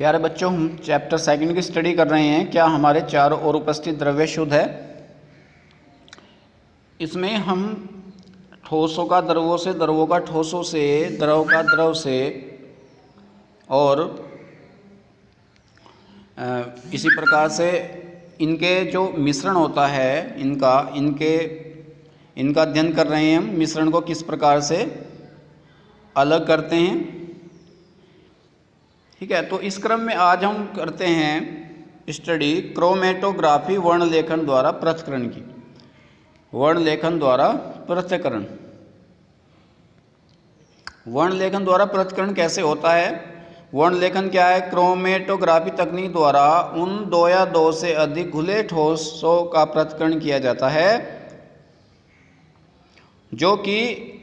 प्यारे बच्चों, हम चैप्टर सेकंड की स्टडी कर रहे हैं। क्या हमारे चारों ओर उपस्थित द्रव्य शुद्ध है। इसमें हम ठोसों का द्रवों से, द्रवों का ठोसों से, द्रव का द्रव से और इसी प्रकार से इनके जो मिश्रण होता है इनका अध्ययन कर रहे हैं। हम मिश्रण को किस प्रकार से अलग करते हैं। ठीक है, तो इस क्रम में आज हम करते हैं स्टडी क्रोमेटोग्राफी वर्णलेखन द्वारा पृथक्करण की। वर्णलेखन द्वारा पृथक्करण, वर्णलेखन द्वारा पृथक्करण कैसे होता है। वर्णलेखन क्या है। क्रोमेटोग्राफी तकनीक द्वारा उन दो या दो से अधिक घुले ठोसों का पृथक्करण किया जाता है जो कि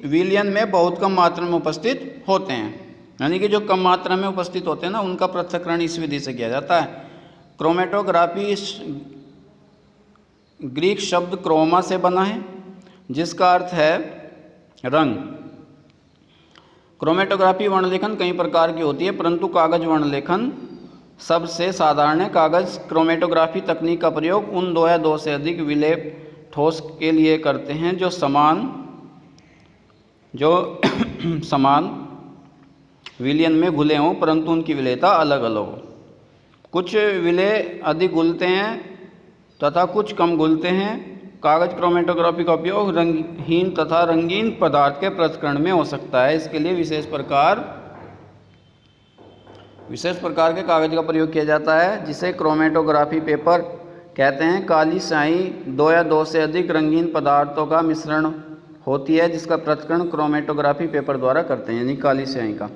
विलयन में बहुत कम मात्रा में उपस्थित होते हैं। यानी कि जो कम मात्रा में उपस्थित होते हैं ना, उनका पृथक्करण इस विधि से किया जाता है। क्रोमेटोग्राफी ग्रीक शब्द क्रोमा से बना है, जिसका अर्थ है रंग। क्रोमेटोग्राफी वर्णलेखन कई प्रकार की होती है, परंतु कागज वर्णलेखन सबसे साधारण है। कागज क्रोमेटोग्राफी तकनीक का प्रयोग उन दो या दो से अधिक विलेय ठोस के लिए करते हैं जो समान विलयन में घुले हों, परंतु उनकी विलेयता अलग अलग हो। कुछ विलेय अधिक घुलते हैं तथा कुछ कम घुलते हैं। कागज क्रोमेटोग्राफी का उपयोग रंगहीन तथा रंगीन पदार्थ के पृथक्करण में हो सकता है। इसके लिए विशेष प्रकार के कागज का प्रयोग किया जाता है, जिसे क्रोमेटोग्राफी पेपर कहते हैं। काली स्याही दो या दो से अधिक रंगीन पदार्थों का मिश्रण होती है, जिसका पृथक्करण क्रोमेटोग्राफी पेपर द्वारा करते हैं, यानी काली स्याही का।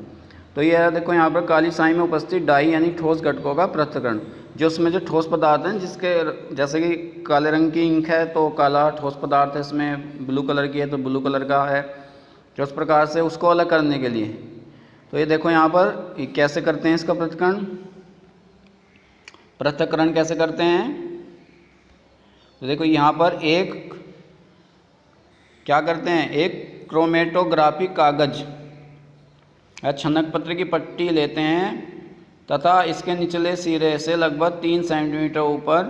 तो ये देखो यहाँ पर काली स्याही में उपस्थित डाई यानी ठोस घटकों का पृथक्करण, जो उसमें जो ठोस पदार्थ हैं, जिसके जैसे कि काले रंग की इंक है तो काला ठोस पदार्थ है, इसमें ब्लू कलर की है तो ब्लू कलर का है, जो उस प्रकार से उसको अलग करने के लिए। तो ये देखो यहाँ पर कैसे करते हैं इसका पृथक्करण कैसे करते हैं। तो देखो यहाँ पर क्या करते हैं, एक क्रोमेटोग्राफी कागज या छनक पत्र की पट्टी लेते हैं तथा इसके निचले सिरे से लगभग 3 सेंटीमीटर ऊपर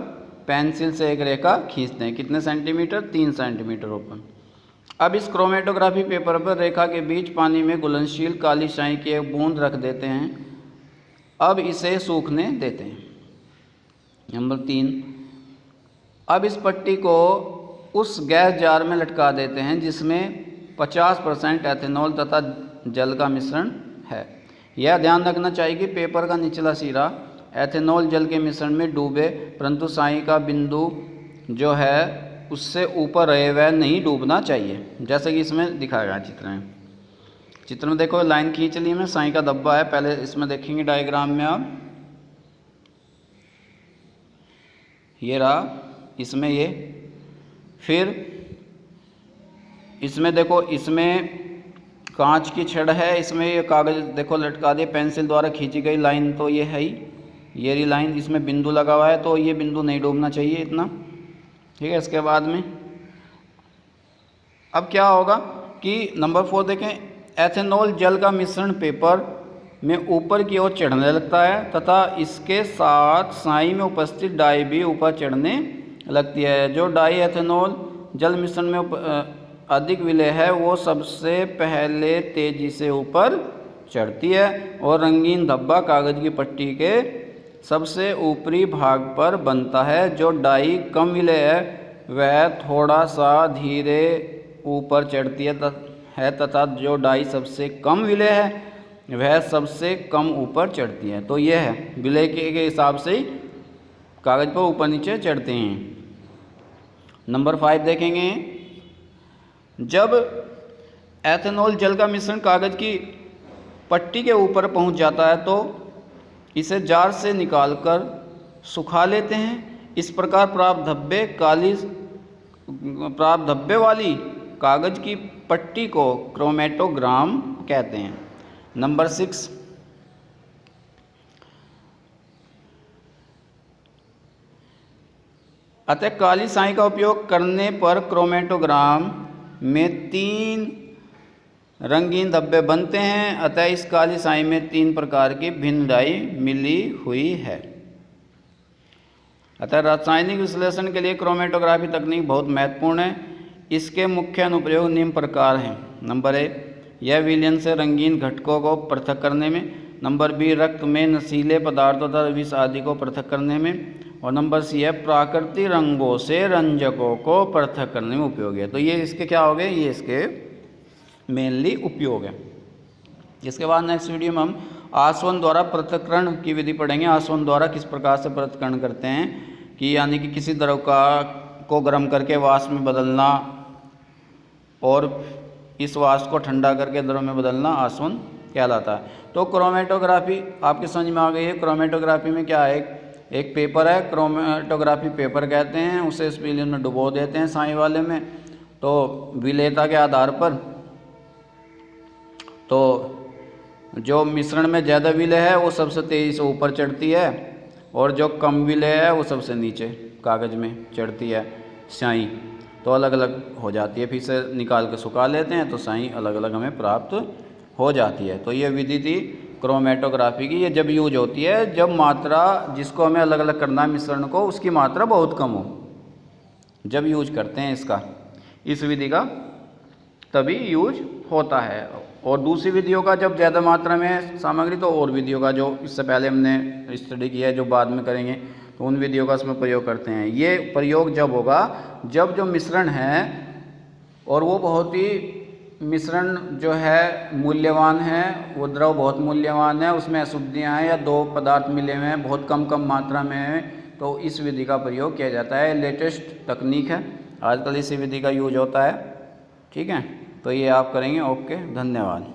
पेंसिल से एक रेखा खींचते हैं। कितने सेंटीमीटर? 3 सेंटीमीटर ऊपर। अब इस क्रोमेटोग्राफी पेपर पर रेखा के बीच पानी में घुलनशील काली स्याही की एक बूंद रख देते हैं। अब इसे सूखने देते हैं। नंबर 3, अब इस पट्टी को उस गैस जार में लटका देते हैं जिसमें 50% एथेनॉल तथा जल का मिश्रण है। यह ध्यान रखना चाहिए कि पेपर का निचला सिरा एथेनॉल जल के मिश्रण में डूबे, परंतु स्याही का बिंदु जो है उससे ऊपर रहे, वह नहीं डूबना चाहिए, जैसे कि इसमें दिखाया गया चित्र में। देखो लाइन खींच ली में, स्याही का धब्बा है। पहले इसमें देखेंगे डायग्राम में आप, ये रहा इसमें ये। फिर इसमें देखो, इसमें कांच की छड़ है, इसमें ये कागज देखो लटका दिए, पेंसिल द्वारा खींची गई लाइन तो ये है ही, ये रही लाइन। इसमें बिंदु लगा हुआ है तो ये बिंदु नहीं डूबना चाहिए इतना। ठीक है, इसके बाद में अब क्या होगा कि नंबर 4 देखें, एथेनॉल जल का मिश्रण पेपर में ऊपर की ओर चढ़ने लगता है तथा इसके साथ स्याही में उपस्थित डाई भी ऊपर चढ़ने लगती है। जो डाई एथेनॉल जल मिश्रण में अधिक विलेय है वो सबसे पहले तेजी से ऊपर चढ़ती है और रंगीन धब्बा कागज की पट्टी के सबसे ऊपरी भाग पर बनता है। जो डाई कम विलेय है वह थोड़ा सा धीरे ऊपर चढ़ती है तथा जो डाई सबसे कम विलेय है वह सबसे कम ऊपर चढ़ती है। तो यह है विलेय के हिसाब से ही कागज पर ऊपर नीचे चढ़ते हैं। नंबर 5 देखेंगे, जब एथेनॉल जल का मिश्रण कागज की पट्टी के ऊपर पहुंच जाता है तो इसे जार से निकालकर सुखा लेते हैं। इस प्रकार प्राप्त धब्बे वाली कागज की पट्टी को क्रोमेटोग्राम कहते हैं। नंबर 6, अतः काली स्याही का उपयोग करने पर क्रोमेटोग्राम में 3 रंगीन धब्बे बनते हैं, अतः इस काली स्याही में 3 प्रकार की भिन्न डाई मिली हुई है। अतः रासायनिक विश्लेषण के लिए क्रोमेटोग्राफी तकनीक बहुत महत्वपूर्ण है। इसके मुख्य अनुप्रयोग निम्न प्रकार हैं। नंबर 1, यह विलयन से रंगीन घटकों को पृथक करने में। नंबर बी, रक्त में नशीले पदार्थों तथा विष आदि को पृथक करने में। और नंबर सी है, प्राकृतिक रंगों से रंजकों को पृथक करने में उपयोगी है। तो ये इसके क्या हो गए, ये इसके मेनली उपयोग है। इसके बाद नेक्स्ट वीडियो में हम आसवन द्वारा पृथक्करण की विधि पढ़ेंगे। आसवन द्वारा किस प्रकार से पृथक्करण करते हैं, कि यानी कि किसी द्रव को गर्म करके वाष्प में बदलना और इस वाष्प को ठंडा करके द्रव में बदलना आसवन कहलाता है। तो क्रोमेटोग्राफी आपके समझ में आ गई है। क्रोमेटोग्राफी में क्या है, एक पेपर है, क्रोमेटोग्राफी पेपर कहते हैं, उसे इस विलयन में डुबो देते हैं स्याही वाले में। तो विलेयता के आधार पर तो जो मिश्रण में ज़्यादा विलय है वो सबसे तेज़ी से ऊपर चढ़ती है, और जो कम विलय है वो सबसे नीचे कागज़ में चढ़ती है स्याही। तो अलग अलग हो जाती है, फिर से निकाल के सुखा लेते हैं तो स्याही अलग अलग हमें प्राप्त हो जाती है। तो ये विधि थी क्रोमेटोग्राफी की। ये जब यूज होती है जब मात्रा जिसको हमें अलग अलग करना है मिश्रण को, उसकी मात्रा बहुत कम हो, जब यूज करते हैं इसका, इस विधि का, तभी यूज होता है। और दूसरी विधियों का जब ज़्यादा मात्रा में सामग्री, तो और विधियों का जो इससे पहले हमने स्टडी किया है, जो बाद में करेंगे, तो उन विधियों का इसमें प्रयोग करते हैं। ये प्रयोग जब होगा जब जो मिश्रण है और वो बहुत ही मिश्रण जो है मूल्यवान है, वो द्रव बहुत मूल्यवान है, उसमें अशुद्धियाँ हैं या 2 पदार्थ मिले हुए हैं बहुत कम कम मात्रा में है, तो इस विधि का प्रयोग किया जाता है। लेटेस्ट तकनीक है, आजकल इसी विधि का यूज होता है। ठीक है, तो ये आप करेंगे। ओके, धन्यवाद।